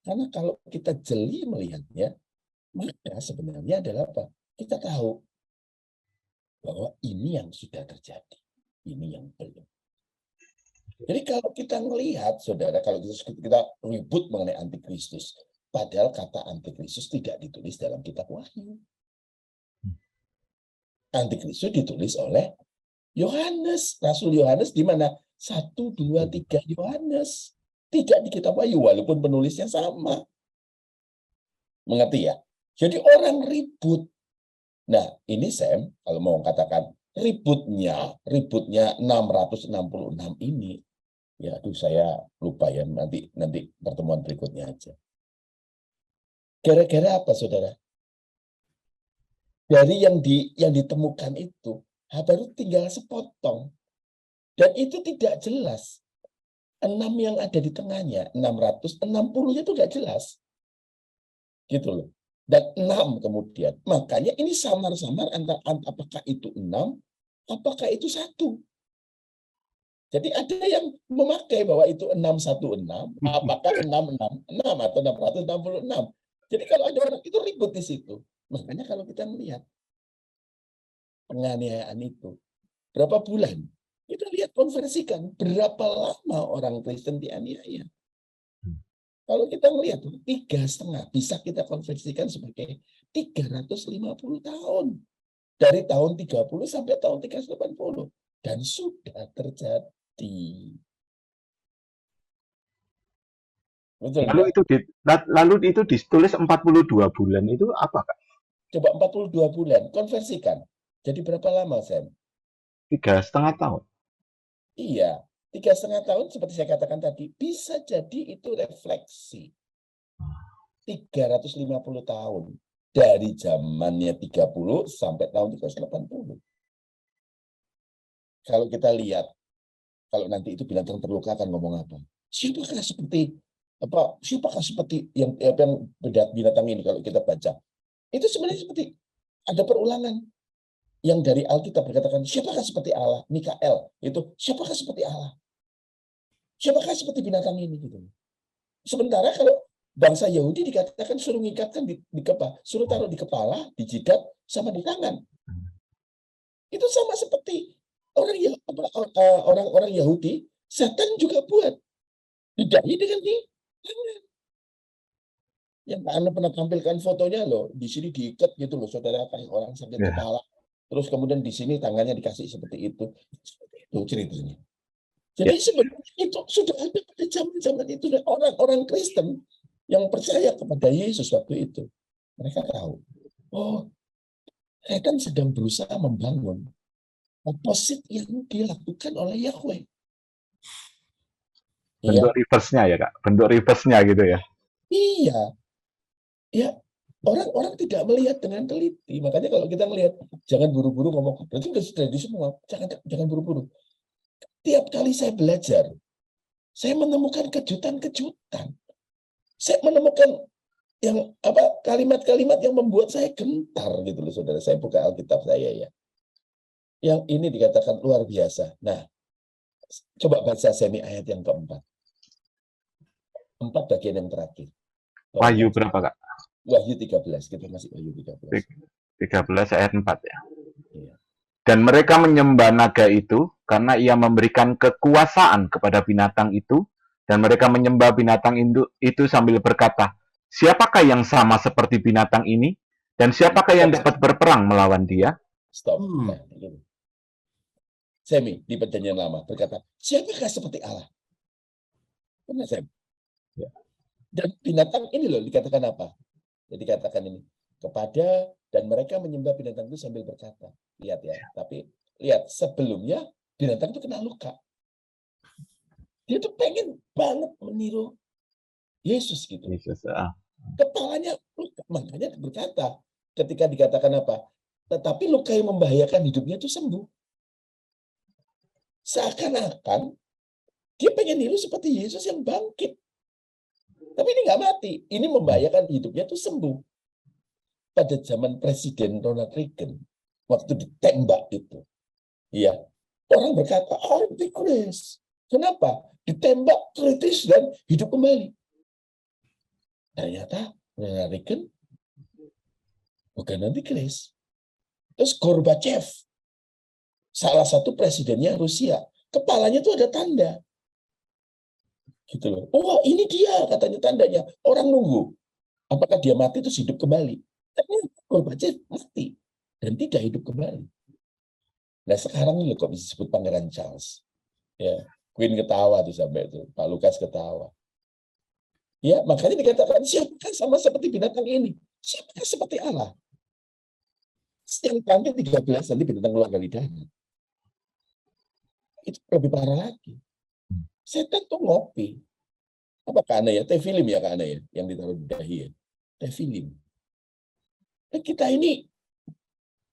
Karena kalau kita jeli melihatnya, maka sebenarnya adalah apa? Kita tahu bahwa ini yang sudah terjadi, ini yang belum. Jadi kalau kita melihat, saudara, kalau kita ribut mengenai antikristus, padahal kata antikristus tidak ditulis dalam kitab Wahyu. Antikristus ditulis oleh Yohanes, Rasul Yohanes di mana? 1, 2, 3 Yohanes. Tidak di kitab Wahyu, walaupun penulisnya sama. Mengerti ya? Jadi orang ribut. Nah, ini Sam, kalau mau katakan ributnya 666 ini, ya aduh saya lupa ya, nanti pertemuan berikutnya aja. Gara-gara apa, saudara? Dari yang ditemukan itu, baru tinggal sepotong. Dan itu tidak jelas. 6 yang ada di tengahnya, 660-nya itu nggak jelas. Gitu loh. Dan 6 kemudian. Makanya ini samar-samar antara apakah itu 6, apakah itu 1. Jadi ada yang memakai bahwa itu 616, apakah 666 atau 666. Jadi kalau ada orang itu ribut di situ. Makanya kalau kita melihat penganiayaan itu, berapa bulan? Kita lihat konversikan, berapa lama orang Kristen dianiaya. Kalau kita melihat 3,5 bisa kita konversikan sebagai 350 tahun. Dari tahun 30 sampai tahun 380. Dan sudah terjadi. Betul Lalu enggak? lalu itu ditulis 42 bulan itu apa, Kak? Coba 42 bulan, konversikan. Jadi berapa lama, Sam? 3,5 tahun. Iya, 3,5 tahun seperti saya katakan tadi, bisa jadi itu refleksi. 350 tahun. Dari zamannya 30 sampai tahun 380. Kalau kita lihat, kalau nanti itu binatang terluka akan ngomong apa? Siapakah seperti yang binatang ini kalau kita baca? Itu sebenarnya seperti ada perulangan yang dari Alkitab berkatakan siapakah seperti Allah? Mikael itu siapakah seperti Allah? Siapakah seperti binatang ini gitu. Sementara kalau bangsa Yahudi dikatakan suruh ngikatkan di kepala, suruh taruh di kepala, di jidat sama di tangan. Itu sama seperti orang-orang Yahudi, setan juga buat di dahi dengan di tangan. Yang Anda pernah tampilkan fotonya loh, di sini diikat gitu loh, saudara, kayak orang sakit kepala. Terus kemudian di sini tangannya dikasih seperti itu ceritanya. Jadi sebenarnya itu sudah ada pada zaman-zaman itu, dan orang-orang Kristen yang percaya kepada Yesus waktu itu. Mereka tahu, oh, setan sedang berusaha membangun oposit yang dilakukan oleh Yahweh. Iya, Bentuk reverse-nya ya, Kak. Bentuk reverse-nya gitu ya. iya, ya. Orang-orang tidak melihat dengan teliti. Makanya kalau kita melihat, jangan buru-buru ngomong. Berarti sudah di semua. Jangan buru-buru. Tiap kali saya belajar, saya menemukan kejutan-kejutan. Saya menemukan yang kalimat-kalimat yang membuat saya gentar gitu loh, saudara. Saya buka Alkitab saya ya. Yang ini dikatakan luar biasa. Nah, coba baca semi ayat yang keempat. 4 bagian yang terakhir. Wahyu berapa, Kak? Wahyu 13. Kita masih Wahyu 13. 13 ayat 4 ya. Iya. Dan mereka menyembah naga itu karena ia memberikan kekuasaan kepada binatang itu, dan mereka menyembah binatang itu sambil berkata, siapakah yang sama seperti binatang ini, dan siapakah yang dapat berperang melawan dia? Stop. Nah, begini. Semi di Perjanjian Lama berkata, siapakah seperti Allah? Benar, Semi. Ya. Dan binatang ini loh dikatakan apa? Jadi dikatakan ini, kepada, dan mereka menyembah binatang itu sambil berkata. Lihat ya, tapi lihat sebelumnya binatang itu kena luka. Dia tuh pengen banget meniru Yesus gitu. Yesus, Kepalanya luka, makanya berkata ketika dikatakan apa? Tetapi luka yang membahayakan hidupnya itu sembuh. Seakan-akan dia pengen niru seperti Yesus yang bangkit. Tapi ini nggak mati. Ini membahayakan hidupnya itu sembuh. Pada zaman Presiden Ronald Reagan, waktu ditembak itu, ya, orang berkata, antikris. Kenapa? Ditembak kritis dan hidup kembali. Ternyata Ronald Reagan bukan antikris. Terus Gorbachev, salah satu presidennya Rusia, kepalanya tuh ada tanda. Gitu loh. Oh, ini dia katanya tandanya. Orang nunggu. Apakah dia mati terus hidup kembali? Ternyata Gorbachev mati dan tidak hidup kembali. Nah, sekarang ini kok bisa disebut Pangeran Charles. Ya, Queen ketawa tuh sampai itu. Pak Lukas ketawa. Ya, makanya dikatakan siapakah sama seperti binatang ini? Siapakah seperti Allah? Yang kantin 13 nanti binatang keluar dari dalam. Itu lebih parah lagi. Setan tuh ngopi. Apa Kak Ana ya? Teh film ya Kak Ana ya? Yang ditaruh di dahi ya? Teh film. Dan kita ini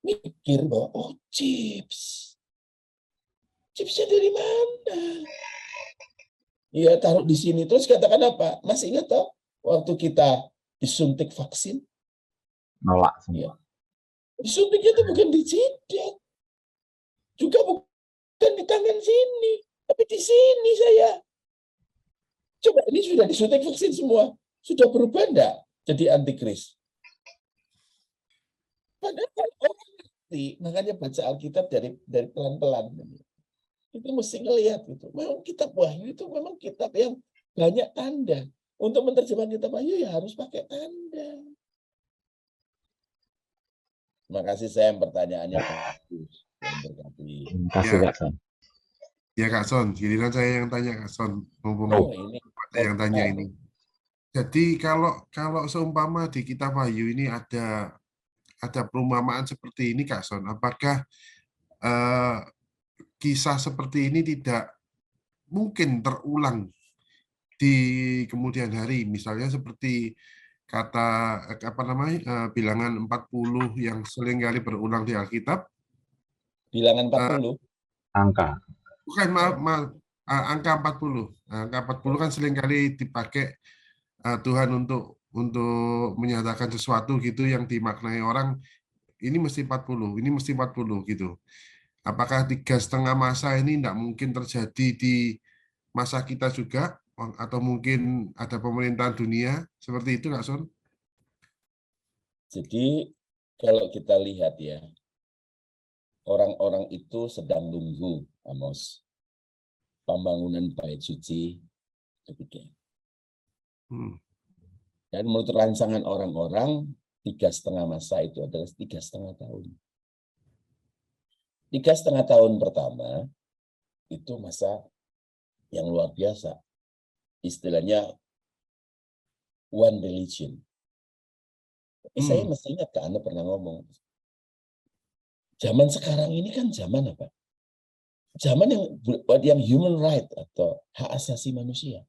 mikir bahwa, oh chips. Chipsnya dari mana? Iya, taruh di sini. Terus katakan apa? Masih ingat toh? Waktu kita disuntik vaksin? nolak Ya. semua. Disuntiknya itu bukan di jidat. Juga bukan di tangan sini. Tapi di sini saya. Coba ini sudah disuntik vaksin semua. Sudah berubah enggak jadi antikris? Padahal orang ngerti. Makanya baca Alkitab dari pelan-pelan. Itu mesti ngelihat gitu. Memang kitab Wahyu itu memang kitab yang banyak tanda. Untuk menerjemahkan kitab Wahyu ya harus pakai tanda. Terima kasih Sam, pertanyaannya bagus. Yang berkati. Terima kasih, Ya, Kak Son. ya Kak Son, giliran saya yang tanya Kak Son, mumpung Oh, ini ada yang tanya ini. Jadi kalau seumpama di kitab Wahyu ini ada perumpamaan seperti ini Kak Son, apakah kisah seperti ini tidak mungkin terulang di kemudian hari, misalnya seperti kata bilangan 40 yang seringkali berulang di Alkitab. bilangan 40. Angka. Bukan, maaf, angka 40. Angka 40 kan seringkali dipakai Tuhan untuk menyatakan sesuatu gitu yang dimaknai orang, ini mesti 40, ini mesti 40 gitu. Apakah 3,5 masa ini tidak mungkin terjadi di masa kita juga, atau mungkin ada pemerintahan dunia seperti itu, Kak Son? Jadi kalau kita lihat ya, orang-orang itu sedang nunggu, Amos, pembangunan bait suci ketiga. Dan menurut rancangan orang-orang, 3,5 masa itu adalah 3,5 tahun. 3,5 tahun pertama itu masa yang luar biasa. Istilahnya one religion. Tapi saya mesti ingat, Kak Anda pernah ngomong, zaman sekarang ini kan zaman apa? Zaman yang human right atau hak asasi manusia.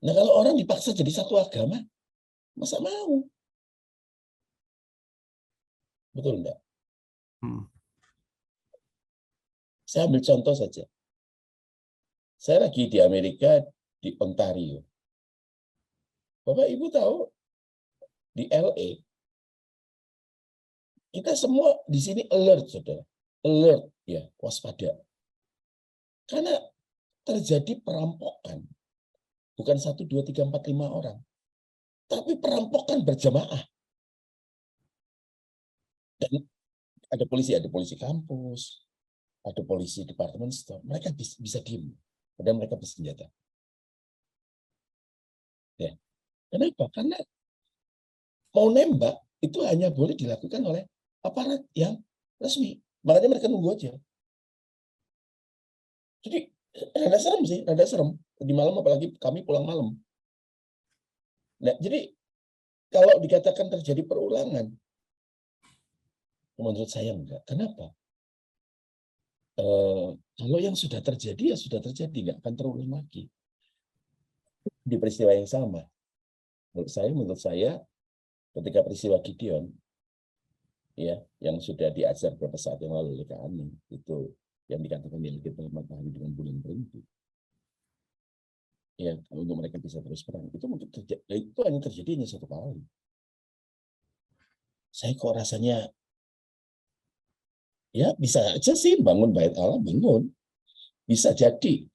Nah, kalau orang dipaksa jadi satu agama, masa mau? Betul enggak? Saya ambil contoh saja. Saya lagi di Amerika, di Ontario. Bapak Ibu tahu, di LA, kita semua di sini alert, saudara. Alert, ya, waspada. Karena terjadi perampokan. Bukan 1, 2, 3, 4, 5 orang. Tapi perampokan berjamaah. Dan ada polisi kampus, ada polisi departemen store. Mereka bisa diem. Dan mereka bersenjata. Ya. Kenapa? Karena mau nembak itu hanya boleh dilakukan oleh aparat yang resmi. Makanya mereka nunggu aja. Jadi rada serem sih, rada serem. Di malam apalagi kami pulang malam. Nah, jadi kalau dikatakan terjadi perulangan, menurut saya enggak. Kenapa? Kalau yang sudah terjadi ya sudah terjadi, nggak akan terulang lagi di peristiwa yang sama. Menurut saya ketika peristiwa Gideon, ya, yang sudah diajar beberapa saat yang lalu oleh Kak Ani, itu yang dikatakan yang kita matahari dengan bulan berhenti. Ya, untuk mereka bisa terus perang. Itu mungkin itu hanya terjadi satu kali. Saya kok rasanya ya bisa aja sih bangun bait Allah, bangun. Bisa jadi.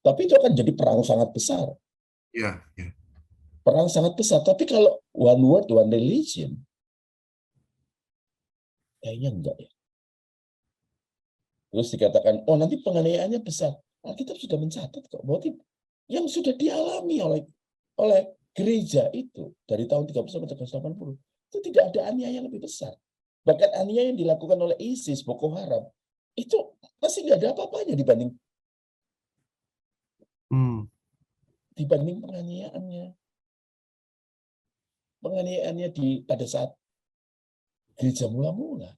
Tapi itu akan jadi perang sangat besar. Ya, ya. Perang sangat besar. Tapi kalau one world, one religion, kayaknya enggak ya. Terus dikatakan, oh nanti penganiayaannya besar. Alkitab sudah mencatat kok, bahwa yang sudah dialami oleh gereja itu dari tahun 30 sampai 380 itu tidak ada aniaya yang lebih besar. Bahkan aniaya yang dilakukan oleh ISIS, Boko Haram, itu masih nggak ada apa-apanya dibanding penganiayaannya. Penganiayaannya pada saat gereja mula-mula.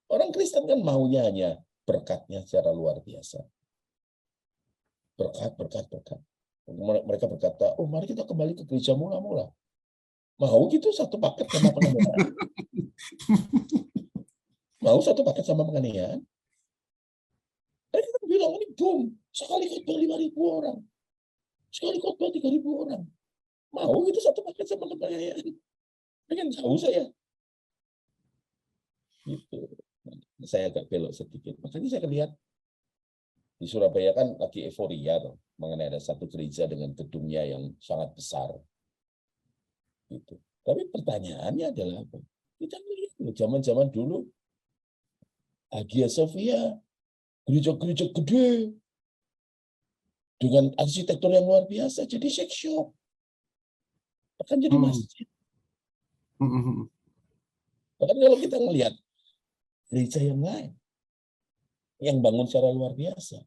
Orang Kristen kan maunya hanya berkatnya secara luar biasa. Berkat. Mereka berkata, oh mari kita kembali ke gereja mula-mula. Mau gitu satu paket sama penganiayaan? Mau satu paket sama penganiayaan? Mereka bilang, ini boom, sekali khotbah 5.000 orang. Sekali khotbah 3.000 orang. Mau gitu satu paket sama penganiayaan? Pengen tahu saya. Gitu. Saya agak belok sedikit. Makanya saya lihat di Surabaya kan lagi euforia mengenai ada satu gereja dengan gedungnya yang sangat besar. Gitu. Tapi pertanyaannya adalah apa? Kita melihat zaman-zaman dulu Hagia Sophia, gereja-gereja gede dengan arsitektur yang luar biasa, jadi shake shop. Bahkan jadi masjid. Bahkan kalau kita melihat gereja yang lain yang bangun secara luar biasa,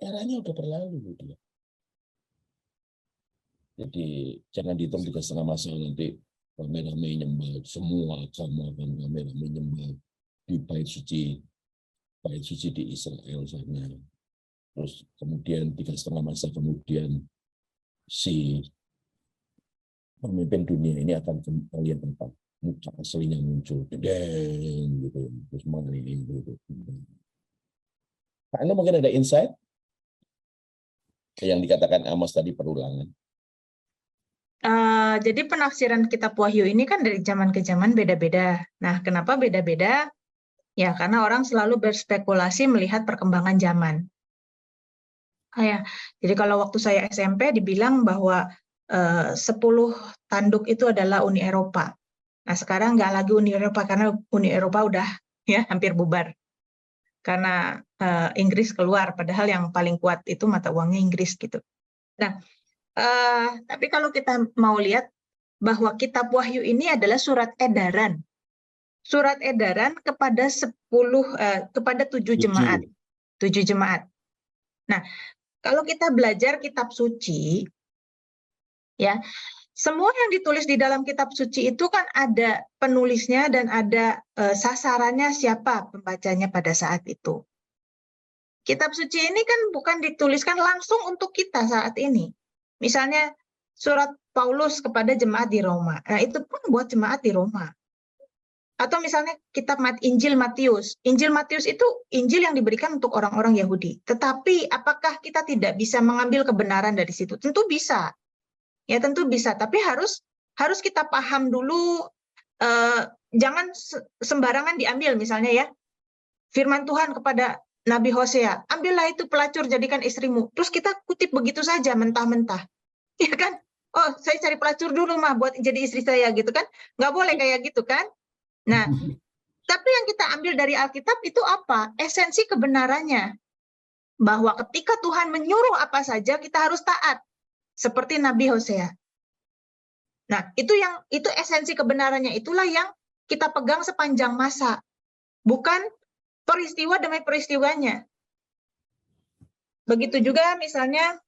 eranya udah berlalu dia. Jadi jangan dihitung 3,5 masa nanti rame-rame nyembah, semua agama kan rame-rame nyembah di bait suci di Israel sana. Terus kemudian 3,5 masa kemudian si pemimpin dunia ini akan kembali tempat muka aslinya muncul, gitu, terus mengalami gitu. Anda mungkin ada insight yang dikatakan Amos tadi perulangan. Jadi penafsiran kitab Wahyu ini kan dari zaman ke zaman beda-beda. Nah, kenapa beda-beda? Ya, karena orang selalu berspekulasi melihat perkembangan zaman. Jadi kalau waktu saya SMP dibilang bahwa 10 tanduk itu adalah Uni Eropa. Nah, sekarang nggak lagi Uni Eropa karena Uni Eropa udah ya hampir bubar. Karena Inggris keluar, padahal yang paling kuat itu mata uangnya Inggris gitu. Nah, tapi kalau kita mau lihat bahwa kitab Wahyu ini adalah surat edaran surat edaran kepada 7 jemaat. 7 jemaat. Nah, kalau kita belajar kitab suci, ya, semua yang ditulis di dalam kitab suci itu kan ada penulisnya dan ada sasarannya siapa pembacanya pada saat itu. Kitab suci ini kan bukan dituliskan langsung untuk kita saat ini. Misalnya surat Paulus kepada jemaat di Roma. Nah, itu pun buat jemaat di Roma. Atau misalnya kitab Injil Matius. Injil Matius itu Injil yang diberikan untuk orang-orang Yahudi. Tetapi apakah kita tidak bisa mengambil kebenaran dari situ? Tentu bisa. Ya, tentu bisa. Tapi harus kita paham dulu, jangan sembarangan diambil. Misalnya ya, firman Tuhan kepada Nabi Hosea, ambillah itu pelacur jadikan istrimu. Terus kita kutip begitu saja mentah-mentah. Ya kan? Oh, saya cari pelacur dulu mah buat jadi istri saya gitu kan? Nggak boleh kayak gitu kan? Nah, tapi yang kita ambil dari Alkitab itu apa? Esensi kebenarannya. Bahwa ketika Tuhan menyuruh apa saja kita harus taat. Seperti Nabi Hosea. Nah, itu esensi kebenarannya, itulah yang kita pegang sepanjang masa. Bukan peristiwa demi peristiwanya. Begitu juga misalnya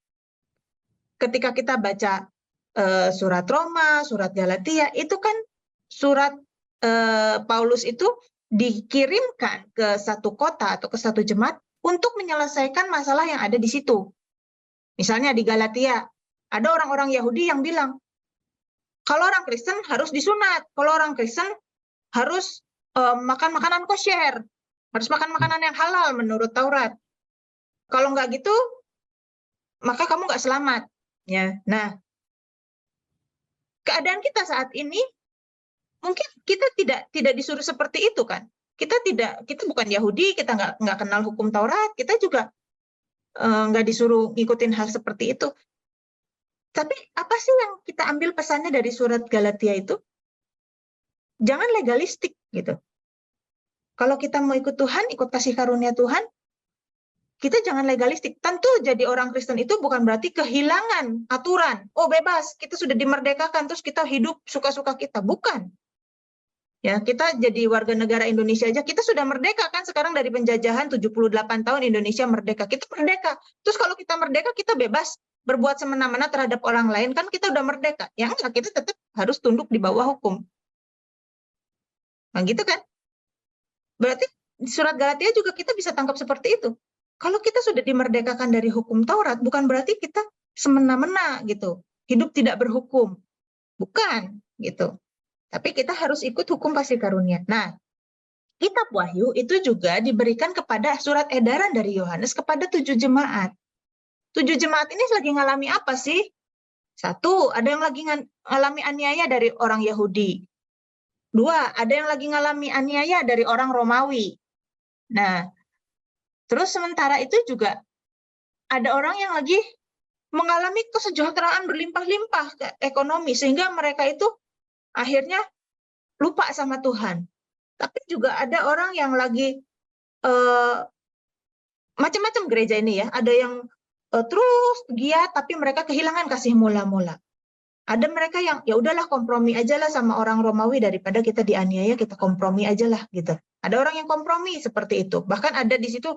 ketika kita baca surat Roma, surat Galatia, itu kan surat Paulus itu dikirimkan ke satu kota atau ke satu jemaat untuk menyelesaikan masalah yang ada di situ. Misalnya di Galatia, ada orang-orang Yahudi yang bilang, kalau orang Kristen harus disunat, kalau orang Kristen harus makan makanan kosher, harus makan makanan yang halal menurut Taurat. Kalau nggak gitu, maka kamu nggak selamat. Ya, nah, keadaan kita saat ini mungkin kita tidak disuruh seperti itu kan? Kita bukan Yahudi, kita nggak kenal hukum Taurat, kita juga nggak disuruh ngikutin hal seperti itu. Tapi apa sih yang kita ambil pesannya dari surat Galatia itu? Jangan legalistik gitu. Kalau kita mau ikut Tuhan, ikut kasih karunia Tuhan, kita jangan legalistik. Tentu jadi orang Kristen itu bukan berarti kehilangan aturan. Oh, bebas, kita sudah dimerdekakan, terus kita hidup suka-suka kita. Bukan. Ya, kita jadi warga negara Indonesia aja, kita sudah merdeka kan sekarang dari penjajahan 78 tahun Indonesia merdeka. Kita merdeka. Terus kalau kita merdeka, kita bebas berbuat semena-mena terhadap orang lain, kan kita udah merdeka. Ya enggak, kita tetap harus tunduk di bawah hukum. Nah, gitu kan? Berarti di surat Galatia juga kita bisa tangkap seperti itu. Kalau kita sudah dimerdekakan dari hukum Taurat, bukan berarti kita semena-mena gitu, hidup tidak berhukum. Bukan, gitu. Tapi kita harus ikut hukum kasih karunia. Nah, kitab Wahyu itu juga diberikan kepada surat edaran dari Yohanes kepada 7 jemaat. 7 jemaat ini lagi ngalami apa sih? Satu, ada yang lagi ngalami aniaya dari orang Yahudi. 2, ada yang lagi ngalami aniaya dari orang Romawi. Nah, terus sementara itu juga ada orang yang lagi mengalami kesejahteraan berlimpah-limpah ekonomi, sehingga mereka itu akhirnya lupa sama Tuhan. Tapi juga ada orang yang lagi macam-macam gereja ini ya, ada yang terus giat tapi mereka kehilangan kasih mula-mula. Ada mereka yang ya udahlah kompromi aja lah sama orang Romawi, daripada kita dianiaya, kita kompromi aja lah gitu. Ada orang yang kompromi seperti itu. Bahkan ada di situ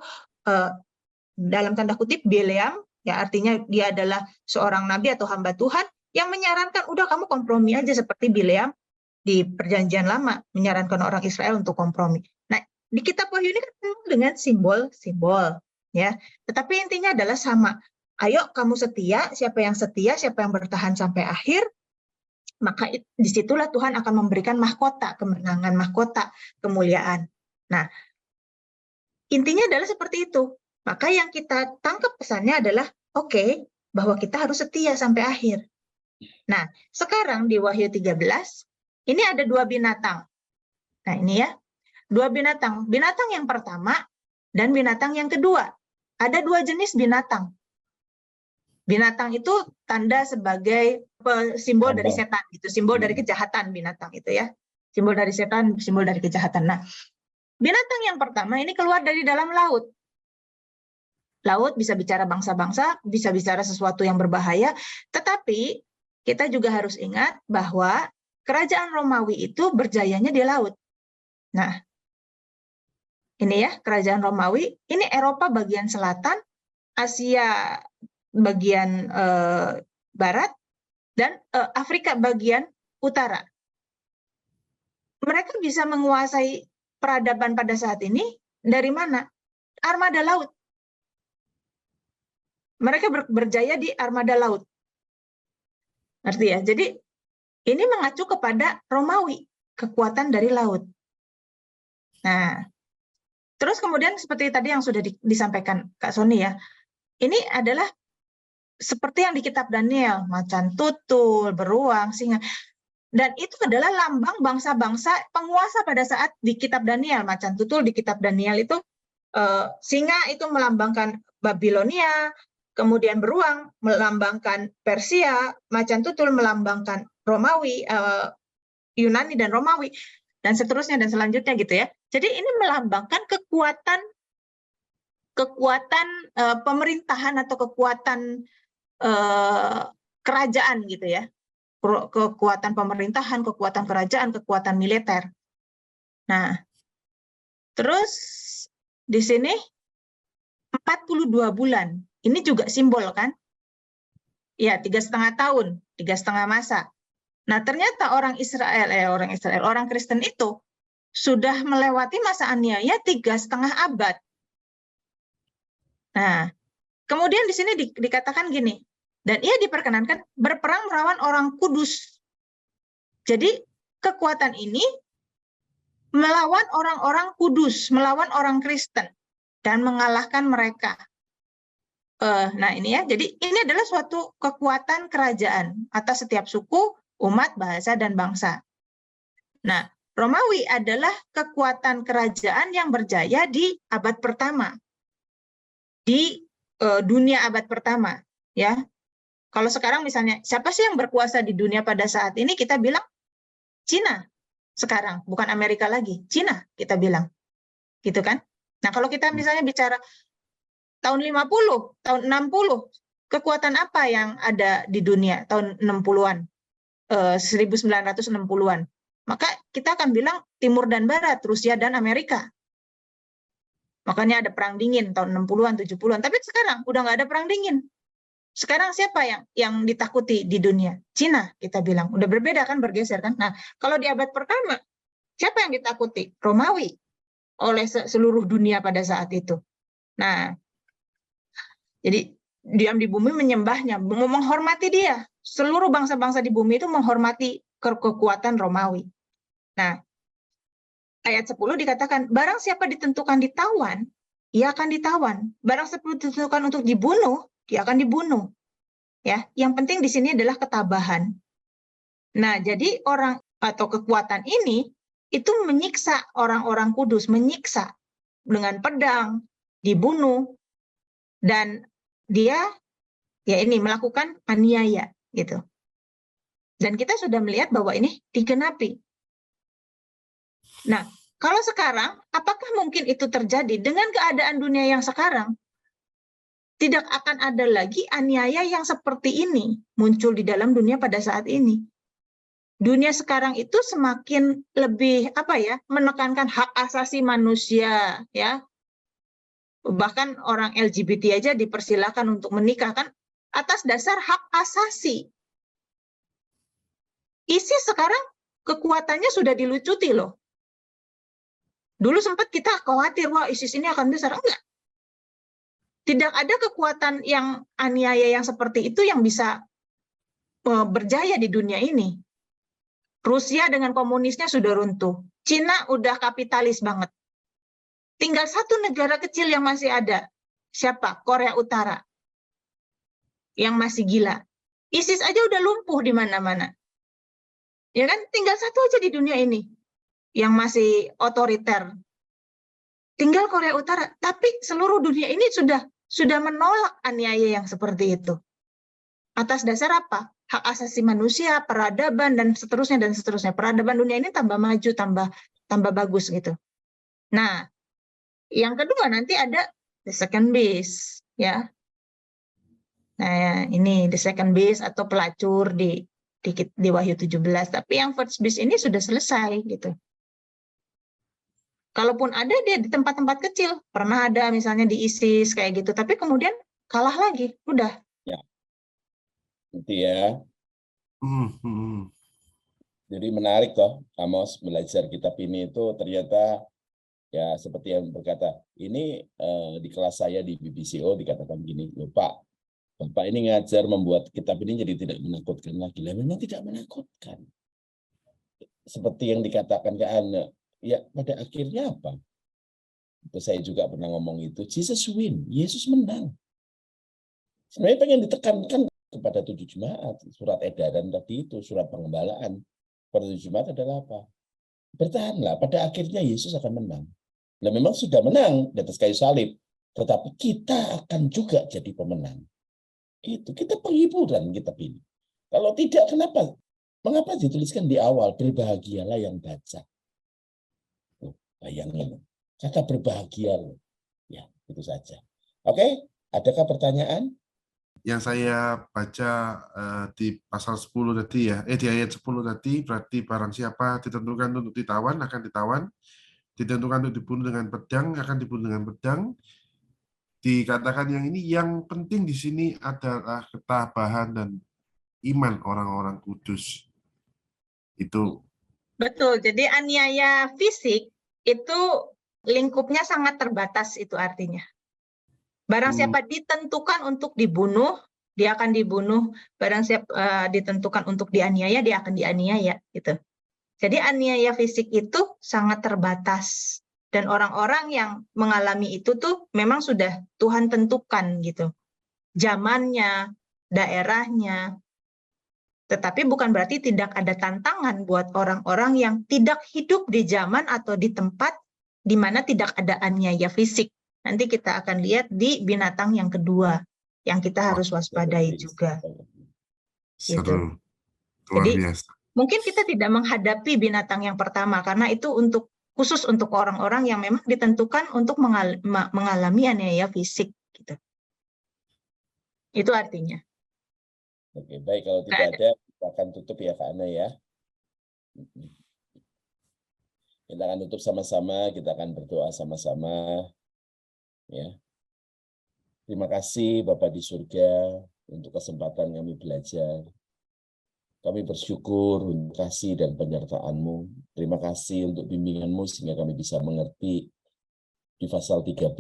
dalam tanda kutip Bileam, ya artinya dia adalah seorang nabi atau hamba Tuhan yang menyarankan udah kamu kompromi aja seperti Bileam di Perjanjian Lama menyarankan orang Israel untuk kompromi. Nah, di kitab Wahyu ini kan dengan simbol-simbol ya. Tetapi intinya adalah sama. Ayo kamu setia, siapa yang bertahan sampai akhir, maka disitulah Tuhan akan memberikan mahkota, kemenangan, mahkota, kemuliaan. Nah, intinya adalah seperti itu. Maka yang kita tangkap pesannya adalah, oke, bahwa kita harus setia sampai akhir. Nah, sekarang di Wahyu 13, ini ada 2 binatang. Nah, ini ya, 2 binatang. Binatang yang pertama dan binatang yang kedua. Ada 2 jenis binatang. Binatang itu tanda sebagai simbol dari setan, gitu, simbol dari kejahatan binatang itu ya. Simbol dari setan, simbol dari kejahatan. Nah, binatang yang pertama ini keluar dari dalam laut. Laut bisa bicara bangsa-bangsa, bisa bicara sesuatu yang berbahaya, tetapi kita juga harus ingat bahwa kerajaan Romawi itu berjayanya di laut. Nah, ini ya kerajaan Romawi, ini Eropa bagian selatan, Asia bagian barat, dan Afrika bagian utara. Mereka bisa menguasai peradaban pada saat ini dari mana? Armada laut. Mereka berjaya di armada laut. Ngerti ya? Jadi ini mengacu kepada Romawi, kekuatan dari laut. Nah, terus kemudian seperti tadi yang sudah disampaikan Kak Sony ya, ini adalah seperti yang di kitab Daniel, macan tutul, beruang, singa. Dan itu adalah lambang bangsa-bangsa penguasa pada saat di kitab Daniel. Macan tutul di kitab Daniel itu, singa itu melambangkan Babilonia, kemudian beruang melambangkan Persia, macan tutul melambangkan Romawi, Yunani dan Romawi, dan seterusnya dan selanjutnya gitu ya. Jadi ini melambangkan kekuatan pemerintahan atau kekuatan kerajaan gitu ya. Kekuatan pemerintahan, kekuatan kerajaan, kekuatan militer. Nah, terus di sini 42 bulan. Ini juga simbol kan? Ya, 3,5 tahun, 3,5 masa. Nah, ternyata orang Kristen itu sudah melewati masa aniaya 3,5 abad. Nah, kemudian di sini dikatakan gini, dan ia diperkenankan berperang melawan orang kudus. Jadi kekuatan ini melawan orang-orang kudus, melawan orang Kristen, dan mengalahkan mereka. Nah ini ya, jadi ini adalah suatu kekuatan kerajaan atas setiap suku, umat, bahasa, dan bangsa. Nah, Romawi adalah kekuatan kerajaan yang berjaya di abad pertama, di dunia abad pertama, ya. Kalau sekarang misalnya, siapa sih yang berkuasa di dunia pada saat ini? Kita bilang Cina sekarang, bukan Amerika lagi. Cina kita bilang. Gitu kan? Nah, kalau kita misalnya bicara tahun 50, tahun 60, kekuatan apa yang ada di dunia tahun 60-an, 1960-an? Maka kita akan bilang Timur dan Barat, Rusia dan Amerika. Makanya ada perang dingin tahun 60-an, 70-an. Tapi sekarang udah nggak ada perang dingin. Sekarang siapa yang ditakuti di dunia? Cina, kita bilang. Udah berbeda kan, bergeser kan. Nah, kalau di abad pertama, siapa yang ditakuti? Romawi oleh seluruh dunia pada saat itu. Nah, jadi diam di bumi menyembahnya, menghormati dia. Seluruh bangsa-bangsa di bumi itu menghormati kekuatan Romawi. Nah, ayat 10 dikatakan, barang siapa ditentukan ditawan, ia akan ditawan. Barang siapa ditentukan untuk dibunuh, dia akan dibunuh. Ya, yang penting di sini adalah ketabahan. Nah, jadi orang atau kekuatan ini itu menyiksa orang-orang kudus, menyiksa dengan pedang, dibunuh, dan dia ya ini melakukan aniaya gitu. Dan kita sudah melihat bahwa ini digenapi. Nah, kalau sekarang, apakah mungkin itu terjadi dengan keadaan dunia yang sekarang? Tidak akan ada lagi aniaya yang seperti ini muncul di dalam dunia pada saat ini. Dunia sekarang itu semakin lebih menekankan hak asasi manusia, ya. Bahkan orang LGBT aja dipersilakan untuk menikah kan atas dasar hak asasi. ISIS sekarang kekuatannya sudah dilucuti loh. Dulu sempat kita khawatir, wah ISIS ini akan besar. Enggak. Tidak ada kekuatan yang aniaya yang seperti itu yang bisa berjaya di dunia ini. Rusia dengan komunisnya sudah runtuh. Cina udah kapitalis banget. Tinggal satu negara kecil yang masih ada. Siapa? Korea Utara. Yang masih gila. ISIS aja udah lumpuh di mana-mana. Ya kan? Tinggal satu aja di dunia ini yang masih otoriter. Tinggal Korea Utara. Tapi seluruh dunia ini sudah menolak aniaya yang seperti itu. Atas dasar apa? Hak asasi manusia, peradaban, dan seterusnya dan seterusnya. Peradaban dunia ini tambah maju, tambah bagus gitu. Nah, yang kedua nanti ada the second beast, ya. Nah, ini the second beast atau pelacur di Wahyu 17. Tapi yang first beast ini sudah selesai gitu. Kalaupun ada dia di tempat-tempat kecil, pernah ada misalnya di ISIS kayak gitu, tapi kemudian kalah lagi, udah. Itu ya. Jadi menarik toh, Amos belajar kitab ini itu ternyata ya seperti yang berkata, ini di kelas saya di BBCO dikatakan gini, loh Pak, Bapak ini ngajar membuat kitab ini jadi tidak menakutkan lagi. Lah memang tidak menakutkan. Seperti yang dikatakan ke Anda, ya pada akhirnya apa? Itu saya juga pernah ngomong itu, Jesus win, Yesus menang. Sebenarnya pengen ditekankan kepada 7 jemaat, surat edaran tadi itu, surat pengembalaan. Pada 7 jemaat adalah apa? Bertahanlah, pada akhirnya Yesus akan menang. Nah memang sudah menang di atas kayu salib, tetapi kita akan juga jadi pemenang. Itu kita penghiburan kitab ini. Kalau tidak, kenapa? Mengapa dituliskan di awal, berbahagialah yang baca. Bayangin, kata berbahagia. Ya, itu saja. Oke, adakah pertanyaan? Yang saya baca di pasal 10 tadi ya, di ayat 10 tadi, berarti barang siapa ditentukan untuk ditawan akan ditawan, ditentukan untuk dibunuh dengan pedang akan dibunuh dengan pedang. Dikatakan yang ini yang penting di sini adalah ketabahan dan iman orang-orang kudus. Itu Betul, jadi aniaya fisik itu lingkupnya sangat terbatas, itu artinya. Barang siapa ditentukan untuk dibunuh, dia akan dibunuh. Barang siapa ditentukan untuk dianiaya, dia akan dianiaya, gitu. Jadi aniaya fisik itu sangat terbatas. Dan orang-orang yang mengalami itu tuh memang sudah Tuhan tentukan, gitu. Zamannya, daerahnya. Tetapi bukan berarti tidak ada tantangan buat orang-orang yang tidak hidup di zaman atau di tempat di mana tidak ada aniaya fisik. Nanti kita akan lihat di binatang yang kedua yang kita harus waspadai juga. seru, luar Jadi biasa. mungkin kita tidak menghadapi binatang yang pertama karena itu khusus untuk orang-orang yang memang ditentukan untuk mengalami aniaya fisik. Gitu. Itu artinya. Oke, baik. Kalau tidak ada, kita akan tutup ya Kak Ana ya. Kita akan tutup sama-sama, kita akan berdoa sama-sama. Ya. Terima kasih Bapak di surga untuk kesempatan kami belajar. Kami bersyukur untuk kasih dan penyertaan-Mu. Terima kasih untuk bimbingan-Mu sehingga kami bisa mengerti di pasal 13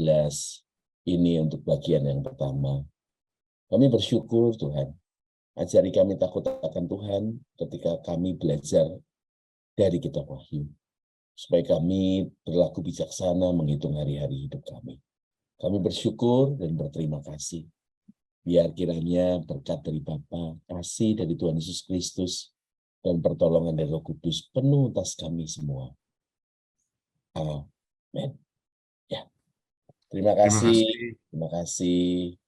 ini untuk bagian yang pertama. Kami bersyukur Tuhan. Ajari kami takut akan Tuhan ketika kami belajar dari kitab Wahyu. Supaya kami berlaku bijaksana menghitung hari-hari hidup kami. Kami bersyukur dan berterima kasih. Biar kiranya berkat dari Bapa, kasih dari Tuhan Yesus Kristus, dan pertolongan dari Roh Kudus penuh atas kami semua. Amin. Ya. Terima kasih. Terima kasih.